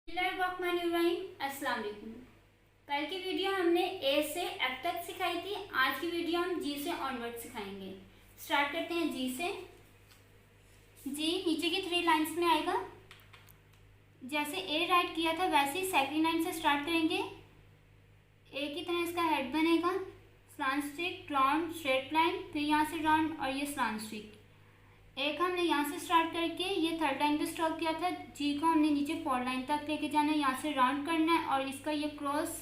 अस्सलाम वालेकुम। कल की वीडियो हमने ए से एफ तक सिखाई थी। आज की वीडियो हम जी से ऑनवर्ड सिखाएंगे। स्टार्ट करते हैं जी से। जी नीचे की 3 लाइंस में आएगा। जैसे ए राइट किया था वैसे ही सेकंड लाइन से स्टार्ट करेंगे। ए की तरह इसका हेड बनेगा, slant stroke, round, straight line, फिर यहाँ से राउंड और ये स्लांट स्ट्रिक। एक हमने यहाँ से स्टार्ट करके ये थर्ड लाइन पे स्टॉप किया था। जी को हमने नीचे 4 लाइन तक लेके जाना है, यहाँ से राउंड करना है और इसका ये क्रॉस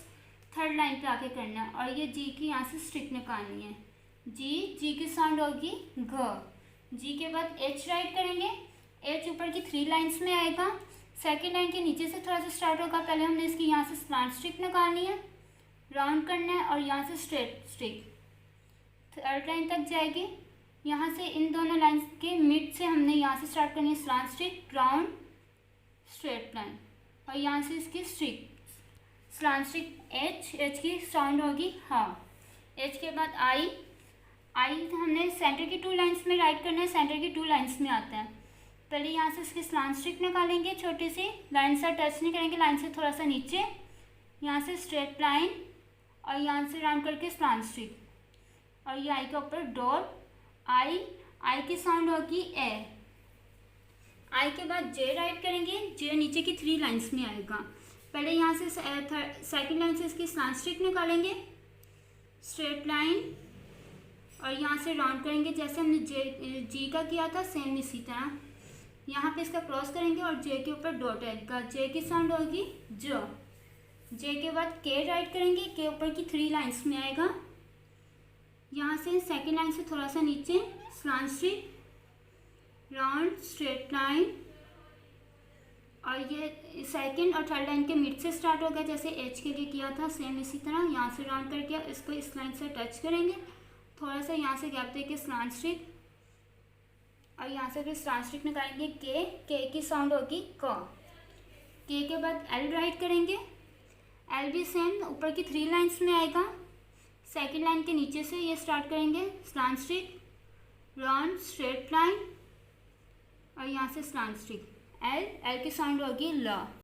थर्ड लाइन पे आके करना है और ये जी की यहाँ से स्ट्रिक निकालनी है। जी की साउंड होगी घ। जी के बाद एच राइट करेंगे। एच ऊपर की 3 लाइन्स में आएगा। सेकेंड लाइन के नीचे से थोड़ा सा स्टार्ट होगा। पहले हमने इसकी यहाँ से स्लांट स्ट्रिक निकालनी है, राउंड करना है और यहाँ से स्ट्रेट स्ट्रिक थर्ड लाइन तक जाएगी। यहाँ से इन दोनों लाइंस के मिड से हमने यहाँ से स्टार्ट करनी है, slant stroke, round, straight line और यहाँ से इसकी स्ट्रिक स्लांट स्ट्रिक। एच की साउंड होगी हाँ। एच के बाद आई हमने सेंटर की 2 लाइंस में राइट करना है। सेंटर की 2 लाइंस में आता है। पहले यहाँ से इसकी स्लांट स्ट्रिक निकालेंगे, छोटी सी लाइन से टच नहीं करेंगे, लाइन से थोड़ा सा नीचे, यहाँ से स्ट्रेट लाइन और यहाँ से राउंड करके स्लांट स्ट्रिक और ये आई के ऊपर डॉट। आई की साउंड होगी ए। आई के बाद जे राइट करेंगे। जे नीचे की 3 लाइंस में आएगा। पहले यहाँ से सेकंड लाइन से इसकी स्लांट स्ट्रिक निकालेंगे, स्ट्रेट लाइन और यहाँ से राउंड करेंगे जैसे हमने जी का किया था सेम इसी तरह। यहाँ पे इसका क्रॉस करेंगे और जे के ऊपर डॉट आएगा। जे की साउंड होगी जो। जे के बाद के राइट करेंगे। के ऊपर की 3 लाइंस में आएगा। यहाँ से सेकेंड लाइन से थोड़ा सा नीचे slant stroke, round, straight line और ये सेकेंड और थर्ड लाइन के मिड से स्टार्ट होगा जैसे एच के लिए किया था सेम इसी तरह। यहाँ से राउंड करके इसको इस लाइन से टच करेंगे, थोड़ा सा यहाँ से गैप देके स्लांट स्ट्रिक और यहाँ से फिर स्लांट स्ट्रिक निकालेंगे। के की साउंड होगी क। के बाद एल राइट करेंगे। एल भी सेम ऊपर की 3 लाइंस में आएगा। सेकेंड लाइन के नीचे से ये स्टार्ट करेंगे, slant stroke, round, straight line और यहाँ से स्लांट स्ट्रिक। एल की साउंड होगी ल।